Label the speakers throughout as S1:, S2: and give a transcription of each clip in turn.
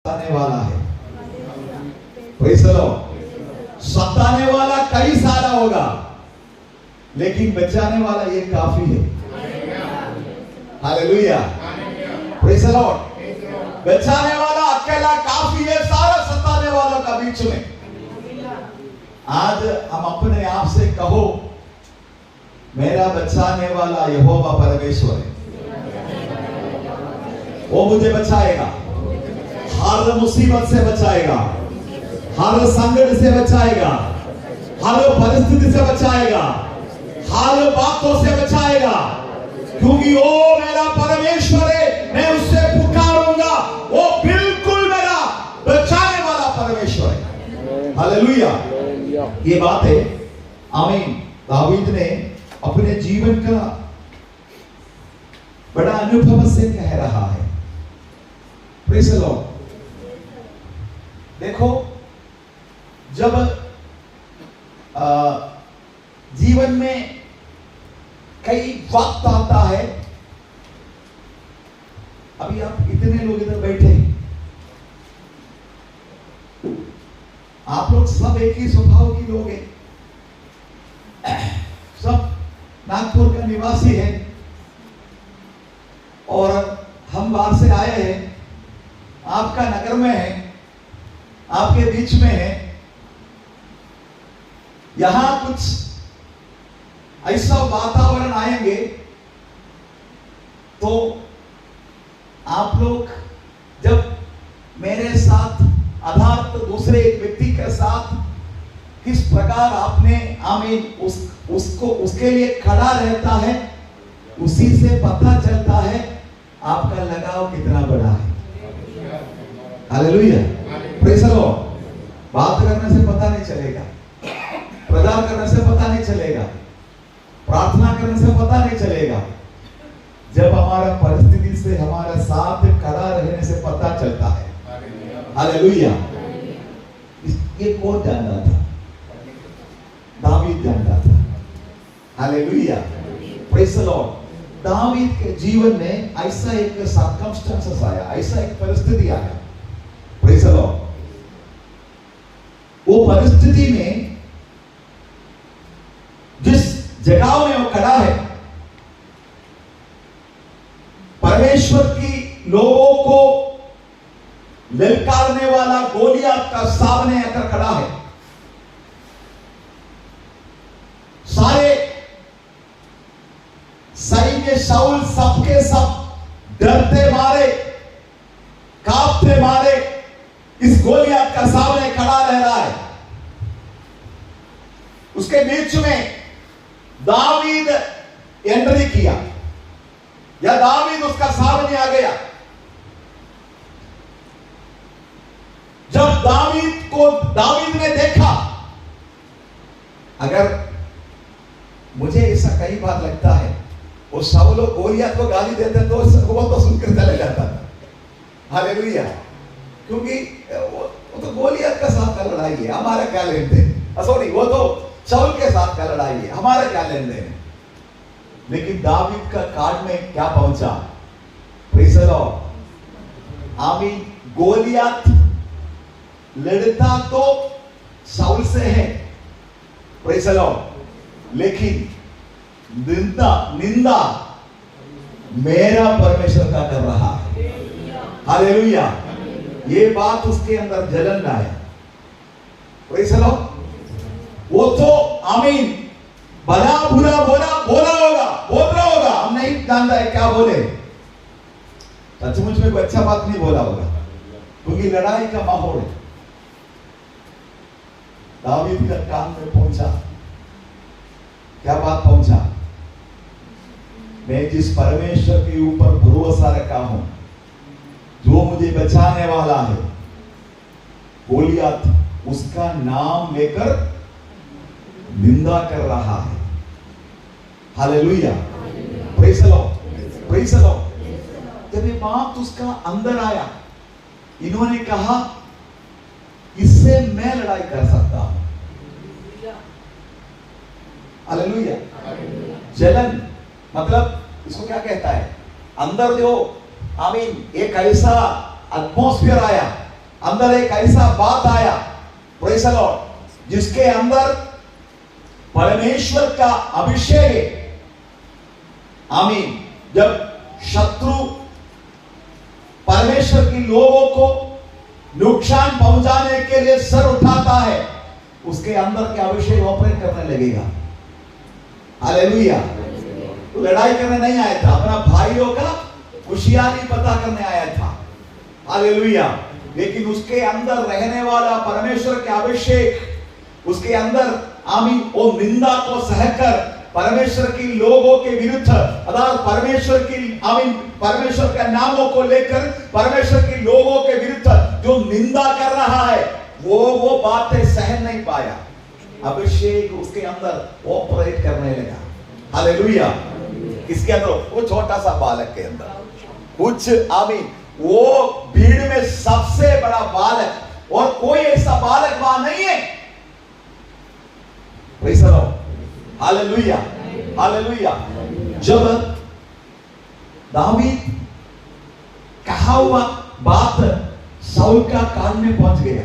S1: सताने वाला है। Praise the Lord. सताने वाला कई सारा होगा, लेकिन बचाने वाला ये काफी है। Hallelujah, praise the Lord. बचाने वाला अकेला काफी है सारा सताने वालों का बीच में। आज हम अपने आप से कहो, मेरा बचाने वाला यहोवा परमेश्वर है, वो मुझे बचाएगा, हर मुसीबत से बचाएगा, हर संकट से बचाएगा, हर परिस्थिति से बचाएगा, हर बातों से बचाएगा, क्योंकि वो मेरा परमेश्वर है। मैं उससे पुकारूंगा, वो बिल्कुल मेरा बचाने वाला परमेश्वर है। हालेलुया, ये बात है। आमीन। दावीद ने अपने जीवन का बड़ा अनुभव से कह रहा है। Praise the Lord. देखो, जब जीवन में कई वक्त आता है, अभी आप इतने लोग इधर बैठे हैं, आप लोग सब एक ही स्वभाव की लोग हैं, सब नागपुर का निवासी है और हम बाहर से आए हैं, आपका नगर में है, आपके बीच में है। यहां कुछ ऐसा वातावरण आएंगे तो आप लोग जब मेरे साथ अर्थात दूसरे एक व्यक्ति के साथ किस प्रकार आपने आमीन उसको उसके लिए खड़ा रहता है, उसी से पता चलता है आपका लगाव कितना बड़ा है। Hallelujah, praise the Lord. बात करने से पता नहीं चलेगा, प्रचार करने से पता नहीं चलेगा, प्रार्थना करने से पता नहीं चलेगा, जब हमारा परिस्थिति से हमारा साथ खड़ा रहने से पता चलता है। हालेलुया। ये कौन जानता था? दावीद जानता था। Hallelujah, praise the Lord. David के जीवन में ऐसा एक सर्कमस्टेंसेस आया, ऐसा एक परिस्थिति आया। Praise the Lord. वो परिस्थिति में जिस जगह में वो खड़ा है, परमेश्वर की लोगों को ललकारने वाला गोलियत का सामने आकर खड़ा है। सारे सैन्य शाऊल सबके सब डरते मारे, कांपते मारे इस गोलियत का सामने खड़ा रह रहा है। उसके बीच में दावीद एंट्री किया या दावीद उसका सामने आ गया। जब दावीद ने देखा, अगर मुझे ऐसा कई बार लगता है वो सब लोग गोलियत को गाली देते तो वो तो सुनकर चले जाता था। हालेलुया, क्योंकि वो तो गोलियत का साथ का लड़ाई है, हमारा क्या लेन देन। सॉरी, वो तो शाऊल के साथ का लड़ाई है, हमारा क्या लेन देन है। लेकिन दावीद का कार्ड में क्या पहुंचा? Praise the Lord. आमीन। गोलियत लड़ता तो शाऊल से है, प्रेज़ द लॉर्ड, लेकिन निंदा मेरा परमेश्वर का कर रहा है। हालेलुया, ये बात उसके अंदर जलन लाए। Praise the Lord. वो तो आमीन भला बुरा बोला बोल रहा होगा, हम नहीं जानता है क्या बोले, सचमुच में कोई अच्छा बात नहीं बोला होगा, क्योंकि लड़ाई का माहौल है। दावीद का कान में पहुंचा, क्या बात पहुंचा? मैं जिस परमेश्वर के ऊपर भरोसा रखा हूं, जो मुझे बचाने वाला है, गोलियत उसका नाम लेकर निंदा कर रहा है। Hallelujah, praise the Lord, praise the Lord. जब ये बात उसका अंदर आया, इन्होंने कहा इससे मैं लड़ाई कर सकता हूं। हालेलुया। जलन मतलब इसको क्या कहता है? अंदर जो आमीन एक ऐसा एटमॉस्फेयर आया अंदर एक ऐसा बात आया, प्रेज़ द लॉर्ड, जिसके अंदर परमेश्वर का अभिषेक है। आमीन। जब शत्रु परमेश्वर की लोगों को नुकसान पहुंचाने के लिए सर उठाता है, उसके अंदर के अभिषेक ऑपरेट करने लगेगा। हालेलुया। तो लड़ाई करने नहीं आया था, अपना भाइयों का होशियारी पता करने आया था। हालेलुया। लेकिन उसके अंदर रहने वाला परमेश्वर के अभिषेक उसके अंदर, आमीन, वो निंदा को सहकर परमेश्वर की लोगों के विरुद्ध, अर्थात परमेश्वर की, आमीन, परमेश्वर के नामों को लेकर परमेश्वर के लोगों के विरुद्ध जो निंदा कर रहा है, वो बातें सहन नहीं पाया। अभिषेक उसके अंदर ऑपरेट करने लगा। हालेलुया। किसके अंदर? वो छोटा सा बालक के अंदर कुछ, आमीन, वो भीड़ में सबसे बड़ा बालक, और कोई ऐसा बालक वहां नहीं है। Praise the Lord. Hallelujah, hallelujah. जब दावीद कहा हुआ बात शाऊल का कान में पहुंच गया,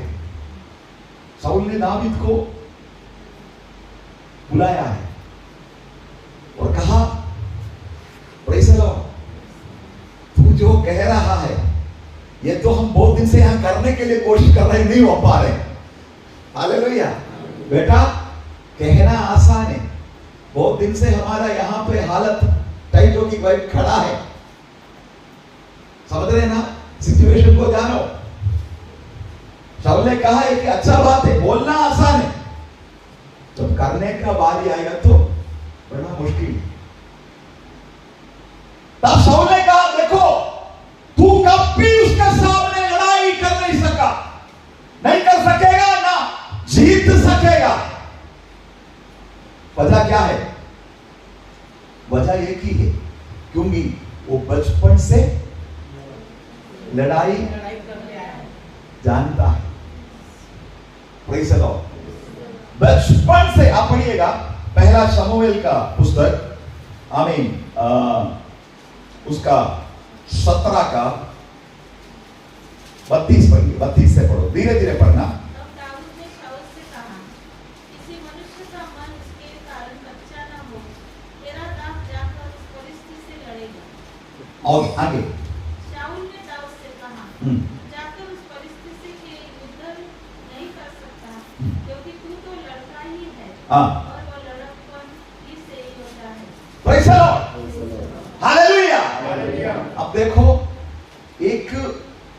S1: शाऊल ने दावीद को बुलाया है और कहा, प्रेज़ द लॉर्ड, तू जो कह रहा है ये तो हम बहुत दिन से यहां करने के लिए कोशिश कर रहे, नहीं हो पा रहे। हालेलुया। बेटा, कहना आसान है, बहुत दिन से हमारा यहां पे हालत टाइट होगी, भाई खड़ा है। समझ रहे ना सिचुएशन को? जानो, शाऊल ने कहा है कि अच्छा बात है, बोलना आसान है, जब करने का बारी आएगा तो बड़ा मुश्किल। तब शाऊल ने कहा, देखो, तू कभी उसके सामने लड़ाई कर नहीं सका, नहीं कर सकेगा, ना जीत सकेगा। वजह क्या है? वजह एक ही है, क्योंकि वो बचपन से लड़ाई जानता है। Praise the Lord. बचपन से, आप पढ़िएगा पहला शमूएल का पुस्तक, आमीन, उसका 17 का 32 पढ़िए, 32 से पढ़ो, धीरे धीरे पढ़ना। और आगे
S2: शाऊल ने दाऊद से कहा, जाकर उस परिस्थिति के युद्ध नहीं कर सकता, क्योंकि तू तो लड़का ही है, और वो लड़कपन ही से ही होता है।
S1: Praise the Lord. हालेलुया। अब देखो, एक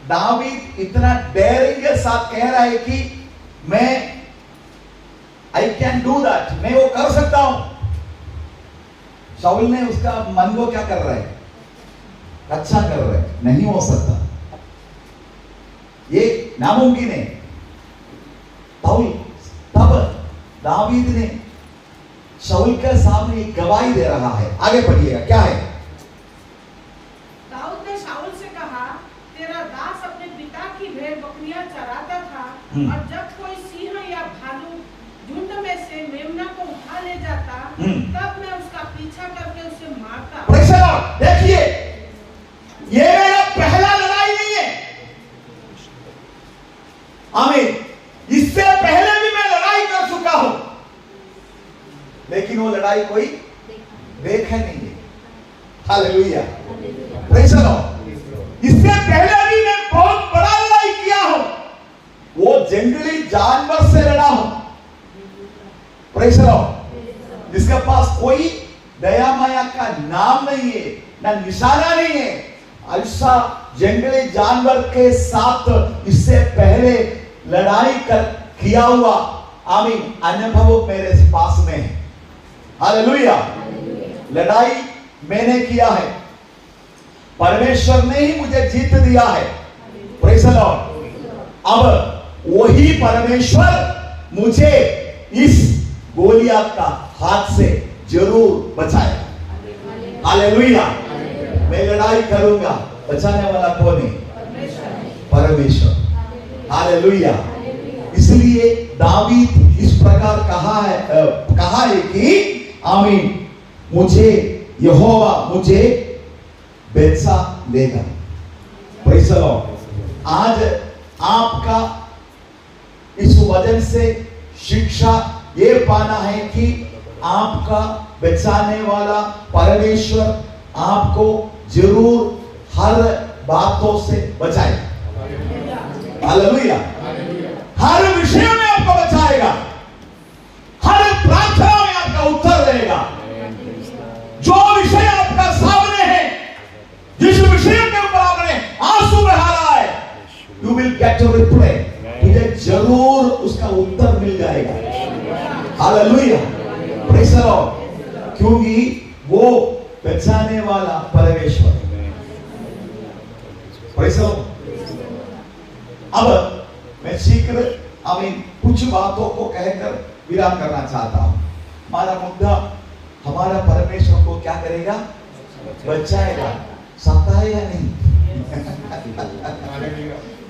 S1: दावीद इतना डेयरिंग के साथ कह रहा है कि मैं, आई कैन डू दैट, मैं वो कर सकता हूं। शाऊल ने उसका मन को क्या कर रहा है? अच्छा कर रहे, नहीं हो सकता, ये नामुमकिन है। तब दावीद ने शाऊल के सामने गवाही दे रहा है। आगे पढ़िएगा, क्या है?
S2: दाऊद ने शाऊल से कहा, तेरा दास अपने पिता की भेड़ बकरियां चराता था, और जब कोई सिंह या भालू झुंड में से मेमना को उठा ले जाता, तब मैं उसका पीछा करके उसे मारता।
S1: Praise the Lord. देखिए, ये मेरा पहला लड़ाई नहीं है। आमीन। इससे पहले भी मैं लड़ाई कर चुका हूं, लेकिन वो लड़ाई कोई देखा नहीं है। हालेलुया। Praise the Lord. इससे पहले भी मैं बहुत बड़ा लड़ाई किया हूं, वो जंगली जानवर से लड़ा हूं। Praise the Lord. जिसके पास कोई दया माया का नाम नहीं है, ना निशाना नहीं है, ऐसा जंगली जानवर के साथ इससे पहले लड़ाई किया हुआ, आमीन, अनुभव मेरे पास में है। हालेलुया। लड़ाई मैंने किया है, परमेश्वर ने ही मुझे जीत दिया है। Praise the Lord. अब वही परमेश्वर मुझे इस गोलियत का हाथ से जरूर बचाएगा। हालेलुया। मैं लड़ाई करूंगा, बचाने वाला कौन है? परमेश्वर। हालेलुया। इसलिए दावीद इस प्रकार कहा है कि आमीन, मुझे यहोवा मुझे बेचा देगा। Praise the Lord. आपका इस वचन से शिक्षा ये पाना है कि आपका बचाने वाला परमेश्वर आपको जरूर हर बातों से बचाएगा। हालेलुया। हर विषय में आपको बचाएगा, हर प्रार्थना में आपका उत्तर देगा। जो विषय आपका सामने है, जिस विषय के ऊपर आपने आंसू बहा रहा है, you will get a reply. तुझे जरूर उसका उत्तर मिल जाएगा। Hallelujah, praise the Lord. क्योंकि वो बचाने वाला परमेश्वर। Praise the Lord. अब मैं शीघ्र कुछ बातों को कहकर विराम करना चाहता हूं। हमारा मुद्दा, हमारा परमेश्वर को क्या करेगा? बचाएगा। सकता है या नहीं?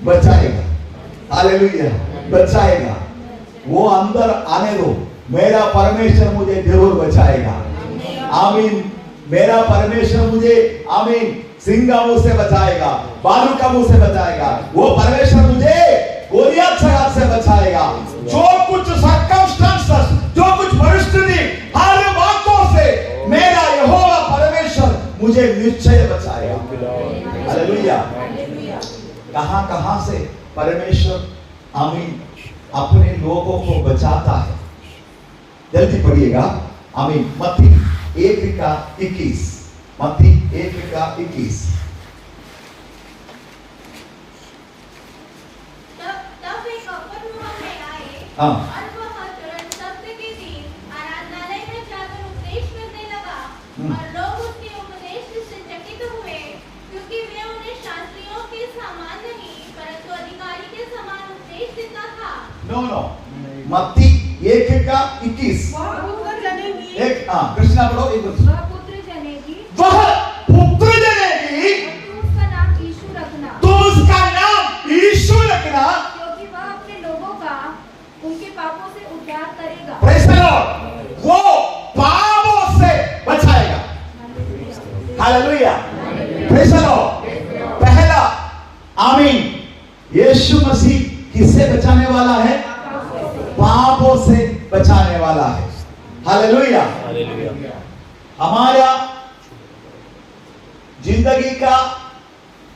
S1: बचाएगा। हालेलुया, बचाएगा। वो अंदर आने दो। मेरा परमेश्वर मुझे जरूर बचाएगा। आमीन। मेरा परमेश्वर मुझे, आमीन, सिंह का मुंह से बचाएगा, बालू का मुंह से बचाएगा। वो परमेश्वर मुझे गोलियत से हाथ से बचाएगा। जो कुछ सर्कमस्टेंसेस, जो कुछ परिस्थिति, हर बातों से मेरा यहोवा परमेश्वर मुझे निश्चय बचाएगा। हालेलुया। कहां से परमेश्वर, आमीन, अपने लोगों को बचाता है? जल्दी पढ़िएगा। आमीन। मत्ती 1:21। मत्ती 1:21।
S3: तब वे कफरनहूम में आए,
S1: हाँ।
S3: और वह तुरंत सप्ताह के दिन आराधनालय में जाकर उपदेश करने लगा। और लोग उसके उपदेश से चकित हुए, क्योंकि वे उन्हें शास्त्रियों के समान नहीं, परंतु अधिकारी के समान उपदेश देता था।
S1: नो, मत्ती 1:21।
S2: वह पुत्र जनेगी।
S1: कृष्णा पढ़ो। एक बार।
S3: वह पुत्र जनेगी,
S1: वह पुत्र जनेगी,
S3: और तुम उसका नाम यीशु रखना,
S1: तुम उसका नाम यीशु रखना,
S3: क्योंकि वह अपने लोगों का उनके पापों से उद्धार करेगा।
S1: Praise the Lord. वो पापों से बचाएगा। Hallelujah, praise the Lord. पहला, आमीन, यीशु मसीह किससे बचाने वाला है? पापों से बचाने वाला है। हालेलुया। हमारा जिंदगी का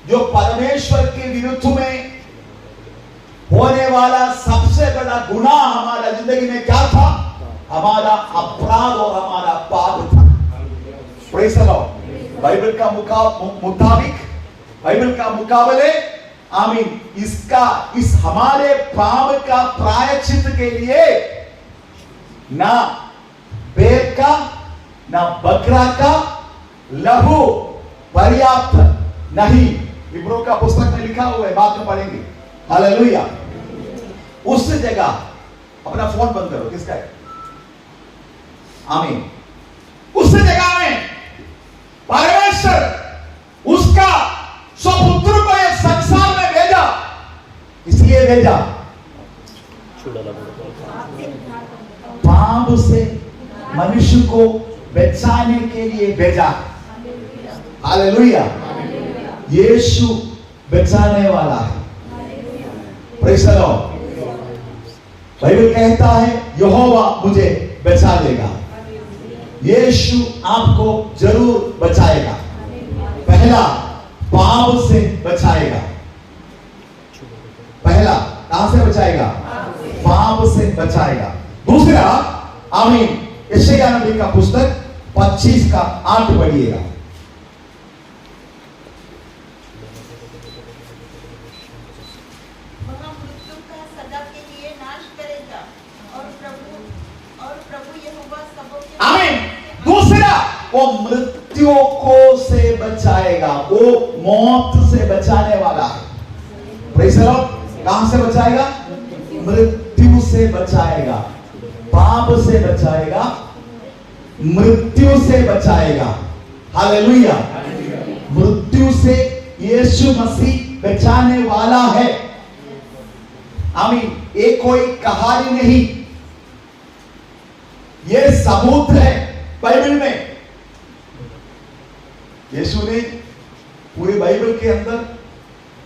S1: जो परमेश्वर के विरुद्ध में होने वाला सबसे बड़ा गुनाह हमारा जिंदगी में क्या था? हमारा अपराध और हमारा पाप था। Praise the Lord. बाइबल का मुताबिक, बाइबल का मुकाबले, आमीन, इस हमारे पाप का प्रायश्चित के लिए ना बैल का, ना बकरा का लहू पर्याप्त नहीं। इब्रानियों का पुस्तक में लिखा हुआ है, बाद में पढ़ेंगे। हालेलुया। उस जगह, अपना फोन बंद करो, किसका है? आमीन। उस जगह में परमेश्वर उसका स्वपुत्र को इस संसार में भेजा। इसलिए भेजा पाप से मनुष्य को बचाने के लिए भेजा। हालेलुया। यीशु बचाने वाला है। Praise the Lord. बाइबल कहता है यहोवा मुझे बचा लेगा। यीशु आपको जरूर बचाएगा। पहला, पाप से बचाएगा। पहला, कहां से बचाएगा? पाप से बचाएगा। दूसरा, आमीन, यशायाह नबी का पुस्तक 25:8 पढ़िएगा।
S4: वह मृत्यु का सदा के लिए नाश करेगा, और प्रभु यहोवा सबों के।
S1: आमीन। दूसरा, वो मृत्यु को से बचाएगा। वो मौत से बचाने वाला है। Praise the Lord. कहां से बचाएगा? मृत्यु से बचाएगा, पाप से बचाएगा, मृत्यु से बचाएगा। हालेलुया। मृत्यु से यीशु मसीह बचाने वाला है। आमीन। ये कोई कहानी नहीं, ये सबूत है बाइबल में। यीशु ने पूरी बाइबल के अंदर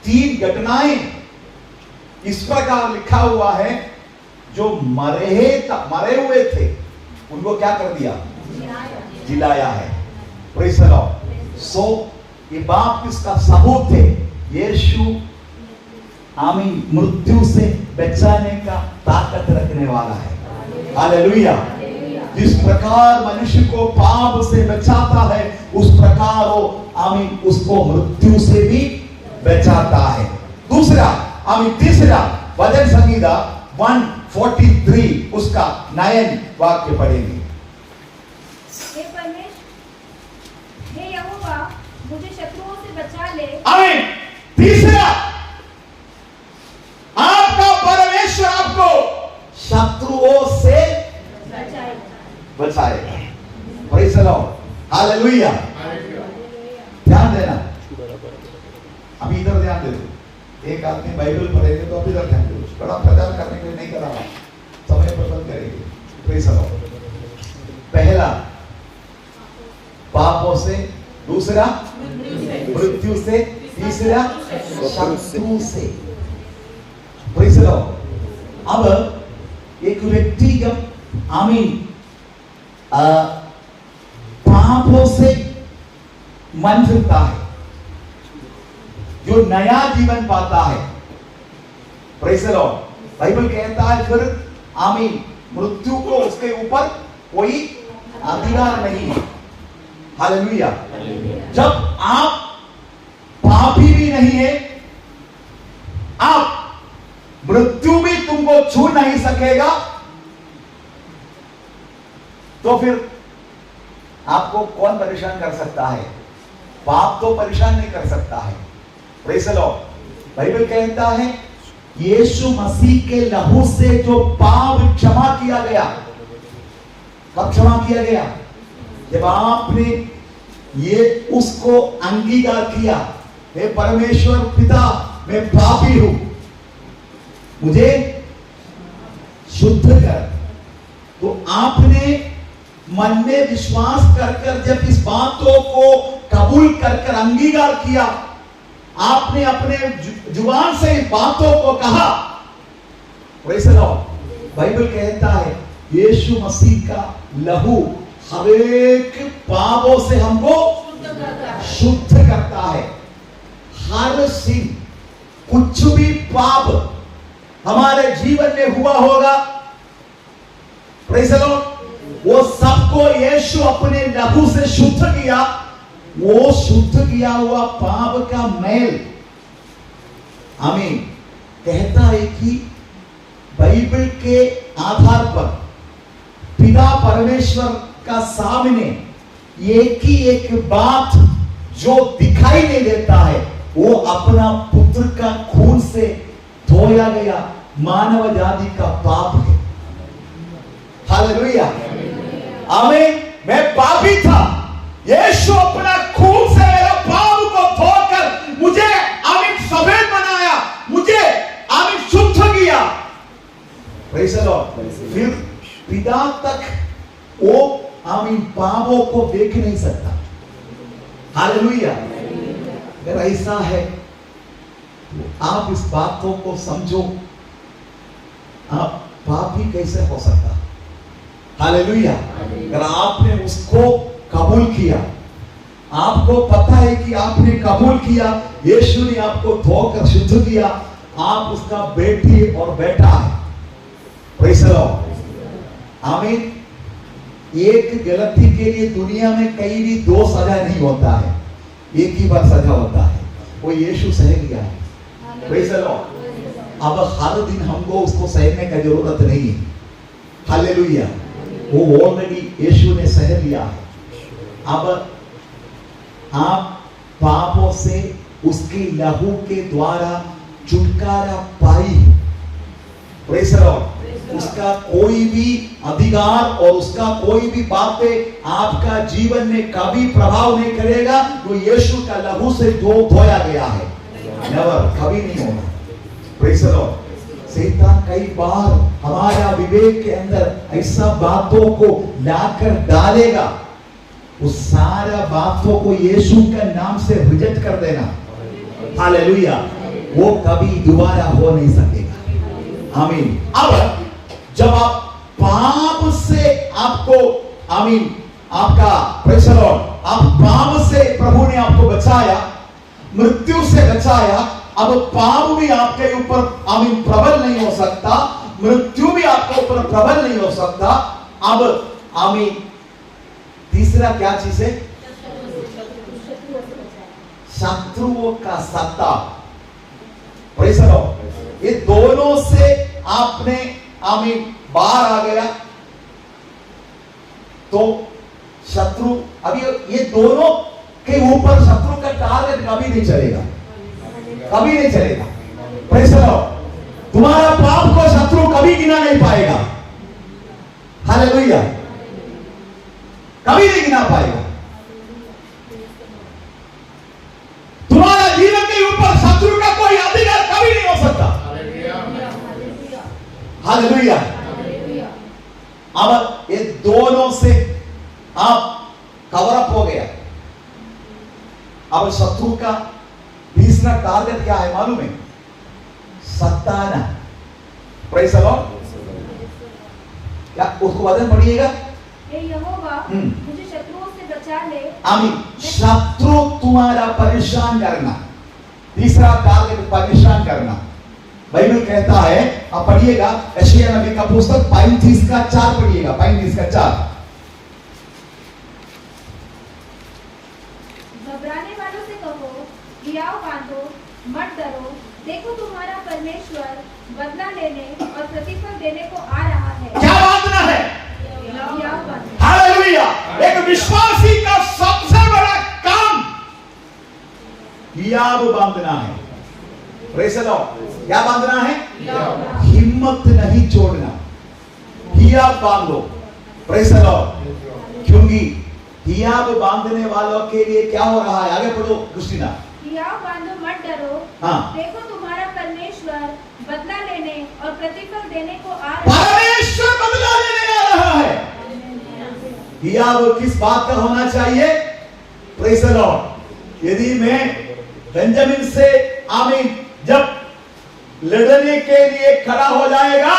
S1: 3 घटनाएं इस प्रकार लिखा हुआ है, जो मरे हुए थे उनको क्या कर दिया? जिलाया है। Praise the Lord. सो ये बाप इसका सबूत है, यीशु आमीन मृत्यु से बचाने का ताकत रखने वाला है। हालेलुया। जिस प्रकार मनुष्य को पाप से बचाता है, उस प्रकार वो आमीन उसको मृत्यु से भी बचाता है। दूसरा आमीन तीसरा भजन संहिता 143 उसका 9 वाक्य पढ़ेंगे।
S3: हे परमेश्वर, हे यहोवा, मुझे शत्रुओं से बचा ले।
S1: आमीन। तीसरा, आपका परमेश्वर आपको शत्रुओं से बचाएगा। Praise the Lord. हालेलुया। ध्यान देना, अभी इधर ध्यान दे दो। एक आदमी बाइबल पढ़ेंगे तो अभी इधर ध्यान दो। बड़ा प्रचार करने के लिए नहीं करा, समय पर बंद करेंगे। Praise the Lord. पहला पापों से, दूसरा मृत्यु से, तीसरा शत्रु से। Praise the Lord. अब एक व्यक्ति जब आमीन पापों से मन फिरता है, जो नया जीवन पाता है, प्रेज़ द लॉर्ड, बाइबल कहता है फिर आमीन मृत्यु को उसके ऊपर कोई अधिकार नहीं है। हालेलुया। जब आप पापी भी नहीं है, आप मृत्यु भी तुमको छू नहीं सकेगा, तो फिर आपको कौन परेशान कर सकता है? पाप तो परेशान नहीं कर सकता है। Praise the Lord. बाइबल कहता है यीशु मसीह के लहू से जो पाप क्षमा किया गया। कब क्षमा किया गया? जब आपने ये उसको अंगीकार किया, हे परमेश्वर पिता, मैं पापी हूं, मुझे शुद्ध कर। तो आपने मन में विश्वास कर जब इस बातों को कबूल कर अंगीकार किया, आपने अपने जुबान से इस बातों को कहा, प्रेज़ द लॉर्ड। बाइबल कहता है यीशु मसीह का लहू हर एक पापों से हमको शुद्ध करता है। हर सिन, कुछ भी पाप हमारे जीवन में हुआ होगा, प्रेज़ द लॉर्ड, वो सबको यीशु अपने लहू से शुद्ध किया। वो शुद्ध किया हुआ पाप का मैल, आमीन, कहता है कि बाइबल के आधार पर पिता परमेश्वर का सामने एक ही एक बात जो दिखाई नहीं देता है, वो अपना पुत्र का खून से धोया गया मानव जाति का पाप है। हालेलुया। आमीन। मैं पापी था, यीशु अपना खून से मेरा पाप को धोकर मुझे आमीन सफेद बनाया, मुझे आमीन शुद्ध किया। Praise the Lord. फिर पिता तक वो आमीन पापों को देख नहीं सकता। हालेलुया। अगर ऐसा है तो आप इस बातों को समझो, आप पापी कैसे हो सकता? हालेलुया। अगर आपने उसको कबूल किया, आपको पता है कि आपने कबूल किया, यीशु ने आपको धोकर शुद्ध किया, आप उसका बेटी और बेटा है। Praise the Lord. आमीन। एक गलती के लिए दुनिया में कहीं भी दो सजा नहीं होता है, एक ही बार सजा होता है, वो यीशु सह लिया है। Praise the Lord. अब हर दिन हमको उसको सहने का जरूरत नहीं है। हालेलुया। वो ऑलरेडी यीशु ने सह लिया है। अब आप पापों से उसके लहू के द्वारा छुटकारा पाई। Praise the Lord. उसका कोई भी अधिकार और उसका कोई भी बातें आपका जीवन में कभी प्रभाव नहीं करेगा। वो यीशु का लहू से जो धोया गया है, नेवर, कभी नहीं होगा। Praise the Lord. शैतान कई बार हमारा विवेक के अंदर ऐसा बातों को लाकर डालेगा, उस सारा बातों को यीशु के नाम से रिजेक्ट कर देना। हालेलुया। वो कभी दोबारा हो नहीं सकेगा। आमीन। अब जब आप पाप से आपको आमीन आपका प्रेज़ द लॉर्ड, आप पाप से प्रभु ने आपको बचाया, मृत्यु से बचाया। अब पाप भी आपके ऊपर आमीन प्रबल नहीं हो सकता, मृत्यु भी आपके ऊपर प्रबल नहीं हो सकता। अब आमीन तीसरा क्या चीज है? शत्रुओं का सत्ता। प्रेज़ द लॉर्ड, ये दोनों से आपने आमीन बाहर आ गया तो शत्रु, अभी ये दोनों के ऊपर शत्रु का टारगेट कभी नहीं चलेगा, कभी नहीं चलेगा। प्रेज़ द लॉर्ड, तुम्हारा पाप को शत्रु कभी गिना नहीं पाएगा। हालेलुया, कभी नहीं गिना पाएगा। तुम्हारा जीवन के ऊपर शत्रु का कोई अधिकार कभी नहीं हो सकता। हालेलुया। अब ये दोनों से आप कवर अप हो गया। अब शत्रु का तीसरा टारगेट क्या है मालूम है? सताना। प्रेज़ द लॉर्ड, क्या उसको वचन पढ़िएगा?
S3: हे यहोवा, मुझे शत्रुओं से बचा ले।
S1: आमीन। शत्रु तुम्हारा परेशान करना, तीसरा टारगेट परेशान करना। बाइबल कहता है, आप पढ़िएगा यशायाह नबी का पुस्तक 35 का 4 पढ़िएगा, 35 का 4।
S3: घबराने वालों से कहो, हियाव बांधो, मत डरो, देखो तुम्हारा परमेश्वर बदला लेने और प्रतिफल देने को आ रहा है।
S1: क्या बांधना है?
S3: हियाव बांधो।
S1: हालेलुया। एक विश्वासी का सबसे बड़ा काम हियाव बांधना है। प्रेज़ द लॉर्ड, क्या बांधना है? हिम्मत नहीं छोड़ना, हियाव बांधो। प्रेज़ द लॉर्ड, क्योंकि हियाव बांधने वालों के लिए क्या हो रहा है? आगे पढ़ो क्रिस्टीना।
S3: हियाव बांधो, मत डरो,
S1: हाँ।
S3: देखो तुम्हारा परमेश्वर बदला लेने और प्रतिफल देने को आ रहा है।
S1: परमेश्वर बदला लेने आ रहा है। हियाव किस बात का होना चाहिए? प्रेज़ द लॉर्ड, यदि मैं बेंजामिन से आमीन जब लड़ने के लिए खड़ा हो जाएगा,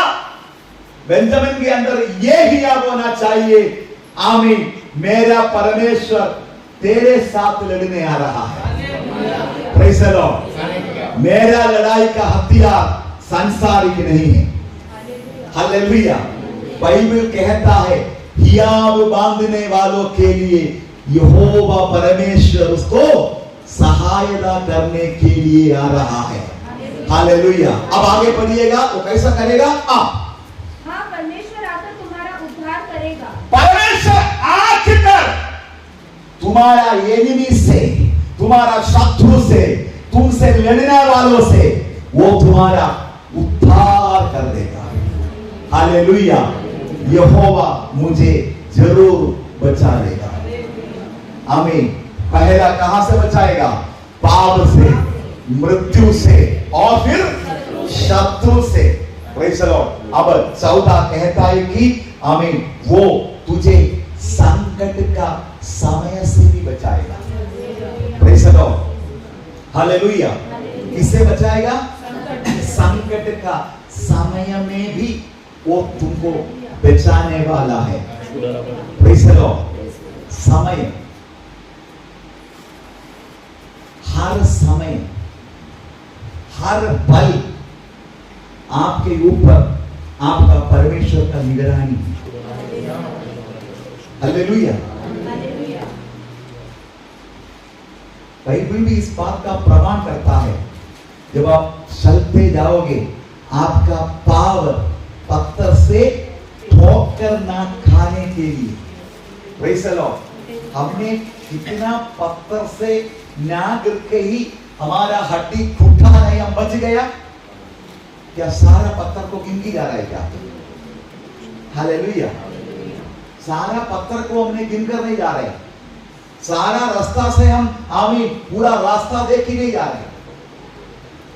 S1: बेंजामिन के अंदर यह हियाव होना चाहिए, आमीन मेरा परमेश्वर तेरे साथ लड़ने आ रहा है। प्रेज़ द लॉर्ड, मेरा लड़ाई का हथियार सांसारिक नहीं है। हालेलुया। बाइबल कहता है हियाव बांधने वालों के लिए यहोवा परमेश्वर उसको सहायता करने के लिए आ रहा है। हालेलुया। अब आगे पढ़िएगा, वो कैसा करेगा? हाँ,
S3: परमेश्वर आकर तुम्हारा उद्धार करेगा।
S1: परमेश्वर आकर तुम्हारा एनिमी से, तुम्हारा शत्रु से, तुमसे लड़ने वालों से वो तुम्हारा उद्धार कर देगा। हालेलुया। यहोवा मुझे जरूर बचा लेगा। आमीन। पहला कहां से बचाएगा? पाप से, मृत्यु से और फिर शत्रु से। Praise the Lord. अब 14 कहता है कि आमीन वो तुझे संकट का समय से भी बचाएगा। Praise the Lord. हालेलुया। किससे बचाएगा? संकट का समय में भी वो तुमको बचाने वाला है। Praise the Lord. समय, हर समय, हर पल आपके ऊपर आपका परमेश्वर का निगरानी। हालेलुया। बाइबल भी इस बात का प्रमाण करता है, जब आप चलते जाओगे आपका पाव पत्थर से ठोकर ना खाने के लिए। Praise the Lord. हमने कितना पत्थर से ना गिर के ही हमारा हड्डी टूटा नहीं, हम बच गया क्या? सारा पत्थर को गिन जा रहा है क्या? हालेलुया। सारा पत्थर को हमने गिन कर नहीं जा रहे, सारा रास्ता से हम आमीन पूरा रास्ता देख ही नहीं जा रहे।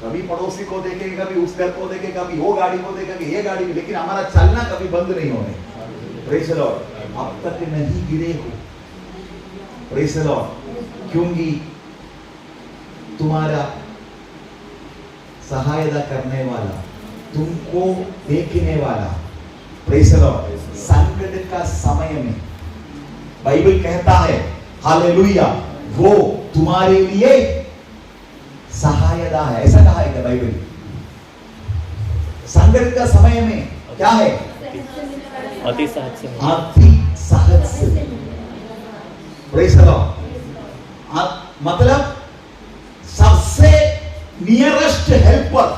S1: कभी पड़ोसी को देखेंगे, कभी उस घर को देखेंगे, कभी वो गाड़ी को देखेंगे, ये गाड़ी, लेकिन हमारा चलना कभी बंद नहीं होने। Praise the Lord. अब तक नहीं गिरे हो। Praise the Lord. क्योंकि तुम्हारा सहायता करने वाला, तुमको देखने वाला, प्रेज़ द लॉर्ड, संकट का समय में बाइबल कहता है हालेलुया, वो तुम्हारे लिए सहायता है। ऐसा कहा है क्या बाइबल? संकट का समय में क्या है?
S5: अति सहज से।
S1: अति सहज से, प्रेज़ द लॉर्ड, मतलब सबसे नियरेस्ट हेल्पर,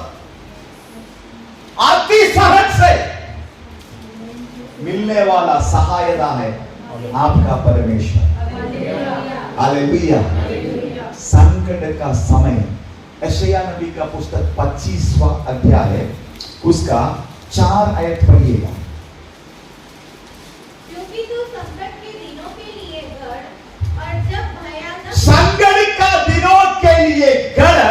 S1: अति सहज से मिलने वाला सहायता है आपका परमेश्वर। हालेलुया। संकट का समय, यशायाह नबी का पुस्तक 25वां अध्याय है, उसका 4 आयत पढ़िएगा।
S3: क्योंकि तू संकट के दिनों के लिए गढ़ और जब भयानक
S1: संकट का दिनों के लिए गढ़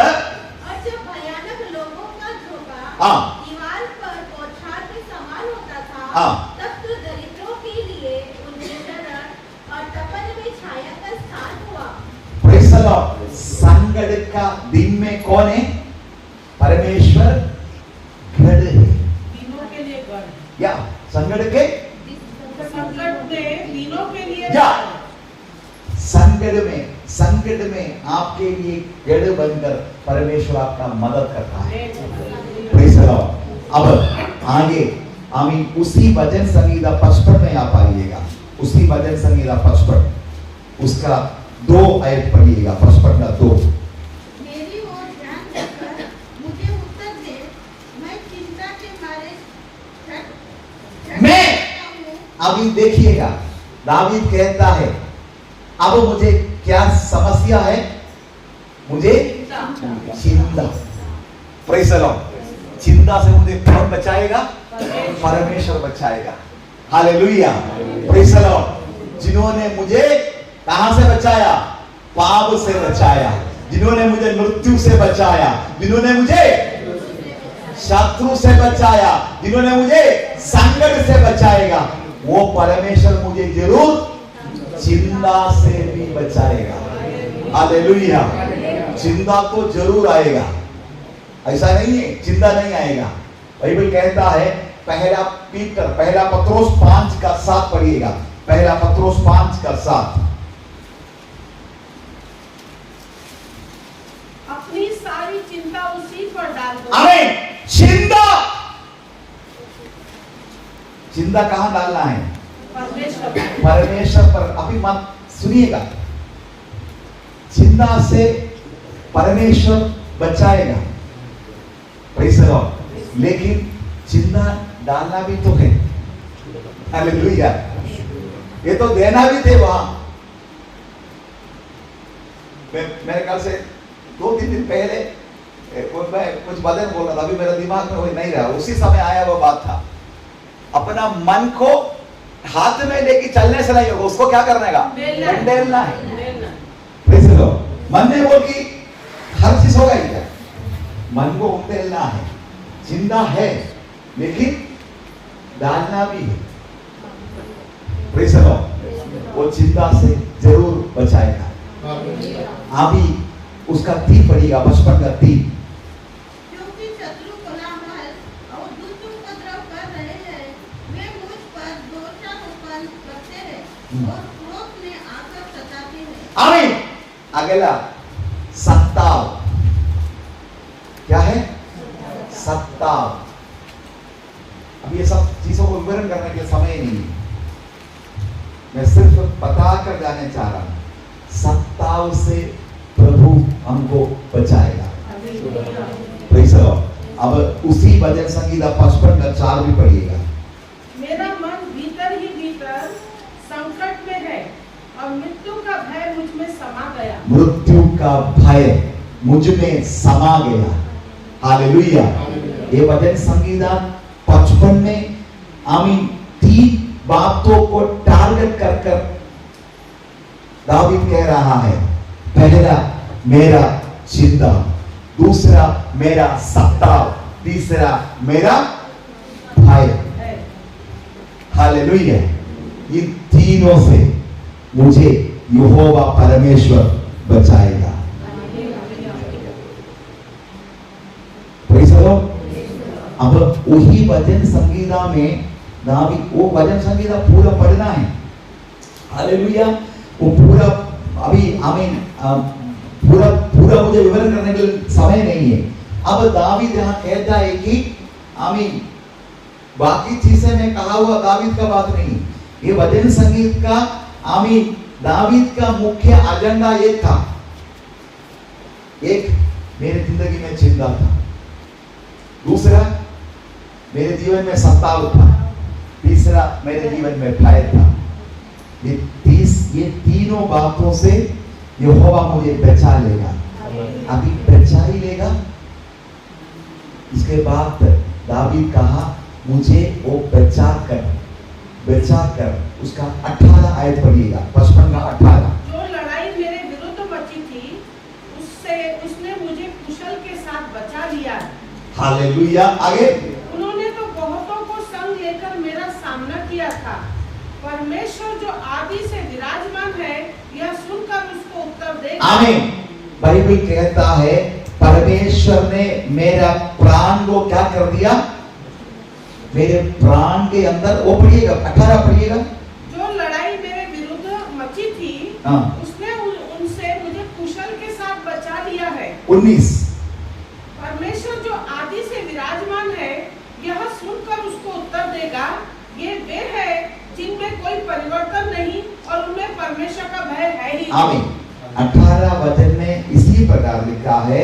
S3: और जब भयानक लोगों का झोंका
S1: हाँ।
S3: दीवार पर बौछार के समान होता था,
S1: हाँ।
S3: तब तू दरिद्रों के लिए उनके शरण और तपन में छाया का स्थान हुआ।
S1: Praise the Lord. संकट का दिन में कौन है? परमेश्वर गढ़ है।
S2: दिनों के लिए गढ़,
S1: या संकट के
S2: संकट में दिनों के लिए
S1: या संकट में आपके लिए गढ़ बनकर परमेश्वर आपका मदद करता है। Praise the Lord. अब आगे आमीन, उसी भजन संहिता 55 में आप आइएगा। उसी भजन संहिता 55 उसका 2 आयत पढ़िएगा। 55 का 2।
S3: मेरी ओर ध्यान देकर मुझे उत्तर दे, मैं चिंता के मारे
S1: मैं अभी देखिएगा, दावीद कहता है अब मुझे क्या समस्या है? मुझे चिंता। Praise the Lord. चिंता से मुझे कौन बचाएगा? परमेश्वर बचाएगा। हालेलुया। Praise the Lord. जिन्होंने मुझे कहां से बचाया? पाप से बचाया, जिन्होंने मुझे मृत्यु से बचाया, जिन्होंने मुझे शत्रु से बचाया, जिन्होंने मुझे संकट से बचाएगा, वो परमेश्वर मुझे जरूर चिंता से भी बचाएगा। हालेलुया। चिंता तो जरूर आएगा, ऐसा नहीं है चिंता नहीं आएगा। बाइबल कहता है पहला पत्रोस 5 का 7 पढ़िएगा। पहला पत्रोस 5 का 7।
S2: अपनी सारी चिंता उसी पर डाल दो।
S1: आमीन। चिंता कहां डालना है? परमेश्वर पर। अभी मत सुनिएगा, चिंता से परमेश्वर बचाएगा। Praise the Lord. लेकिन चिंता डालना भी तो है। हालेलुया। ये तो देना भी थे वहां। मेरे ख्याल से 2-3 दिन पहले मैं कुछ भजन बोल रहा था, अभी मेरे दिमाग में वही नहीं रहा, उसी समय आया वो बात था। अपना मन को हाथ में लेके चलने से नहीं होगा, उसको क्या करने का? मंडेलना है। Praise the Lord. मन में बोल कि हर चीज होगा ही क्या? मन को उंडेलना है। चिंता है लेकिन डालना भी है। Praise the Lord. वो चिंता से जरूर बचाएगा। अभी उसका 3 पढ़िएगा। 55 का 3।
S3: क्योंकि शत्रु कोलाहल और दुष्ट उपद्रव कर रहे हैं, वे मुझ पर दोषारोपण करते हैं और क्रोध में आकर सताते हैं।
S1: आमीन। अगला सत्ताव। क्या है? सत्ताव। अब ये सब चीजों को विवरण करने के समय नहीं है, मैं सिर्फ बता कर जाने चाह रहा हूं। सत्ताव से प्रभु हमको बचाएगा। Praise the Lord. अब उसी भजन संहिता 55 का 4 भी पढ़िएगा।
S2: मेरा मन भीतर ही भीतर संकट में है और मृत्यु का भय मुझ में समा गया।
S1: मृत्यु का भय मुझ में समा गया। हालेलुया। ये भजन संहिता 55 में आमीन 3 बातों को टारगेट कर दावीद कह रहा है। पहला मेरा चिंता, दूसरा मेरा सत्ताव, तीसरा मेरा भय। हालेलुया। इन तीनों से मुझे यहोवा परमेश्वर बचाएगा। Praise the Lord. अब यही वचन संगीता में दावीद, वो वचन संगीता पूरा पढ़ना है, हालेलुया। वो पूरा अभी पूरा मुझे विवरण करने के लिए समय नहीं है। अब दावीद यहाँ कहता है कि बाकी चीजें में कहा हुआ दावीद का बात नहीं, ये वचन संगीत का दावीद का मुख्य एजेंडा ये था। एक, मेरे जिंदगी में चिंता था, दूसरा मेरे जीवन में सताव था, तीसरा मेरे जीवन में भय था। ये तीनों बातों से यहोवा मुझे बचा लेगा, अभी बचा ही लेगा। इसके बाद दावीद कहा मुझे वो बचा कर उसका 18 आयत पढ़िएगा, 55 का 18।
S2: जो लड़ाई मेरे विरुद्ध मची थी उसने मुझे कुशल के साथ बचा लिया है।
S1: हालेलुया। आगे,
S2: उन्होंने तो बहुतों को संग लेकर मेरा सामना किया था। परमेश्वर जो आदि से विराजमान है, यह सुनकर उसको उत्तर देगा।
S1: आमीन। बाइबल कहता है परमेश्वर ने मेरा प्राण को क्या कर दिया, मेरे प्राण के अंदर, वो पढ़िएगा 18 पढ़िएगा।
S2: जो लड़ाई मेरे विरुद्ध मची थी उसने उनसे मुझे कुशल के साथ बचा लिया है।
S1: 19,
S2: परमेश्वर जो आदि से विराजमान है, यह सुनकर उसको उत्तर देगा। ये वे है जिनमें कोई परिवर्तन नहीं और उनमें परमेश्वर का भय है ही।
S1: आमीन। 18 वचन में इसी प्रकार लिखा है,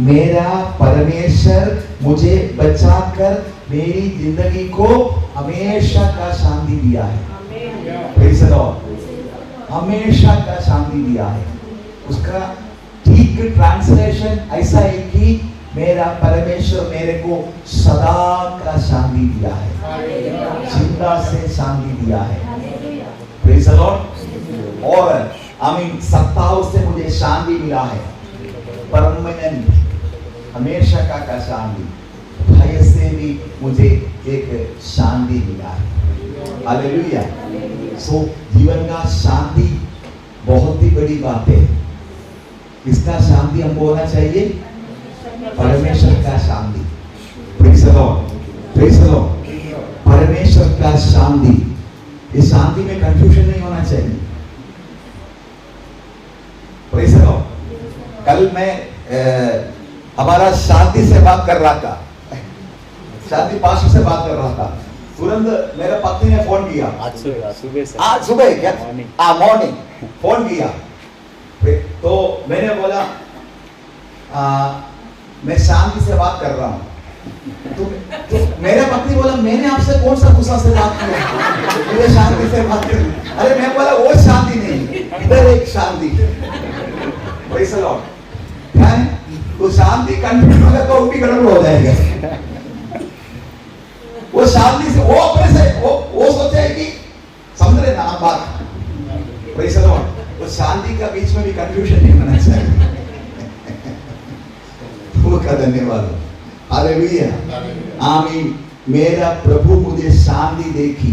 S1: मेरा परमेश्वर मुझे बचाकर मेरी जिंदगी को हमेशा का शांति दिया है। Praise the Lord. हमेशा का शांति दिया है। उसका ठीक ट्रांसलेशन ऐसा है कि मेरा परमेश्वर मेरे को सदा का शांति दिया है, चिंता से शांति दिया है। Praise the Lord. और सत्ताओं से मुझे शांति मिला है, परमानेंट, हमेशा का शांति। भय से भी मुझे एक शांति मिला है। हालेलुया। सो जीवन का शांति बहुत ही बड़ी बात है। किसका शांति हमको होना चाहिए? परमेश्वर का शांति। Praise the Lord, praise the Lord. परमेश्वर का शांति, इस शांति में कंफ्यूजन नहीं होना चाहिए। Praise the Lord. कल मैं हमारा शांति से बात कर रहा था, शांति पास्टर से बात कर रहा था, तुरंत मेरे पत्नी ने फोन किया। आज सुबह क्या? मॉर्निंग फोन किया। तो मैंने बोला मैं शांति से बात कर रहा हूँ। तो मेरे पत्नी बोला मैंने आपसे कौन सा गुस्सा से बात किया, मुझे शांति से बात कर। अरे मैं बोला वो शांति नहीं, इधर एक शांति। Praise the Lord. क्या है? तो शांति कंफ्यूज होगा तो भी गड़बड़ हो जाएगा। वो शांति से वो अपने से वो सोचे कि समझ रहे ना आप बात। Praise the Lord. वो शांति का बीच में भी कंफ्यूजन नहीं होना चाहिए। प्रभु का धन्यवाद। हालेलुया। आमीन। मेरा प्रभु मुझे शांति देखी,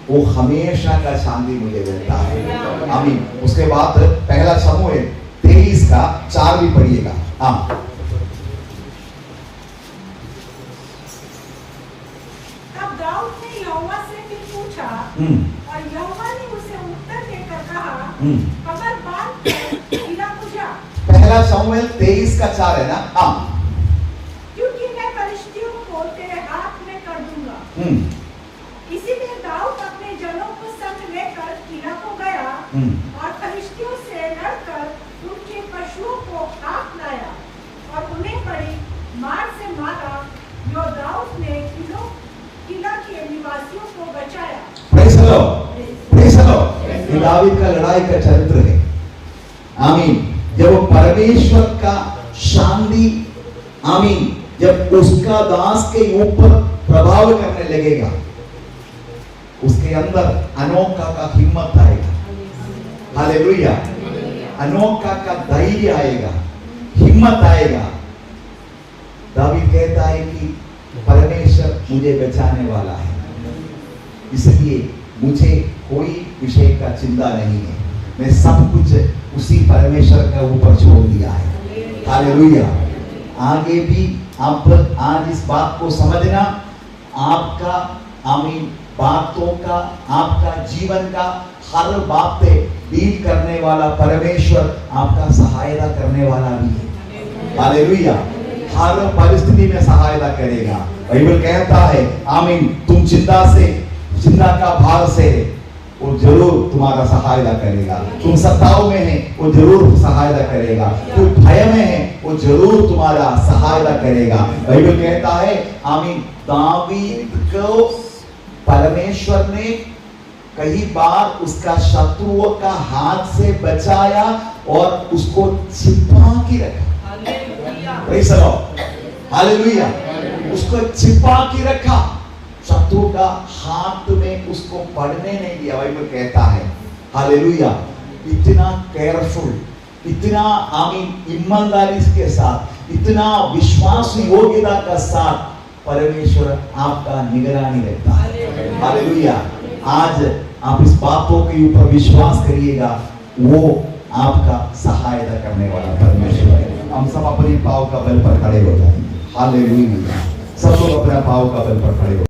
S1: वो हमेशा का शांति मुझे देता है। आमीन। उसके बाद पहला शमूएल 23 का 4 भी पढ़िएगा। हाँ।
S2: तब दाऊद ने यहोवा से फिर पूछा और यहोवा ने उसे उत्तर देकर कहा, कमर बांध कर किला को जा।
S1: पहला शमूएल 23 का 4 है ना? हाँ।
S2: क्योंकि मैं फलिश्तियों को तेरे हाथ में कर दूंगा। इसीलिए दाऊद अपने जनों को संग लेकर किला को गया और फलिश्तियों से लड़कर उनके पशुओं को हाथ लाया और उन्हें बड़ी मार से मारा। जो दाऊद ने किला के निवासियों को बचाया।
S1: Praise the Lord, praise the Lord. ये दाऊद का लड़ाई का चरित्र है। आमीन। जब परमेश्वर का शांति, आमीन, जब उसका दास के ऊपर प्रभाव करने लगेगा, उसके अंदर अनोखा का हिम्मत आएगा। हालेलुया। अनोखा का धैर्य आएगा, हिम्मत आएगा। दावीद कहता है कि परमेश्वर मुझे बचाने वाला है, इसलिए मुझे कोई विषय का चिंता नहीं है। मैं सब कुछ उसी परमेश्वर के ऊपर छोड़ दिया है। हालेलुया। आगे भी आप आज इस बात को समझना, आपका आमीन बातों का, आपका जीवन का हर बात पे डील करने वाला परमेश्वर आपका सहायता करने वाला भी है। हालेलुया। हर परिस्थिति में सहायता करेगा। बाइबल कहता है आमीन, तुम चिंता का भार से वो जरूर तुम्हारा सहायता करेगा। तुम सत्ताओं में है वो जरूर सहायता करेगा। तुम भय में है वो जरूर तुम्हारा सहायता करेगा। बाइबल कहता है आमीन, दावीद को परमेश्वर ने कई बार उसका शत्रुओं का हाथ से बचाया और उसको छिपा के रखा। हालेलुया। उसको छिपा के रखा, शत्रु का हाथ में उसको पड़ने नहीं दिया। बाइबल कहता है हालेलुया। इतना केयरफुल, इतना आमीन ईमानदारी के साथ, इतना विश्वास योग्यता का साथ परमेश्वर आपका निगरानी रखता है। हालेलुया। आज आप इस बातों के ऊपर विश्वास करिएगा, वो आपका सहायता करने वाला परमेश्वर है। हम सब अपने पाँव का बल पर खड़े हो जाएंगे। हालेलुया। सब लोग अपने पाँव का बल पर खड़े हो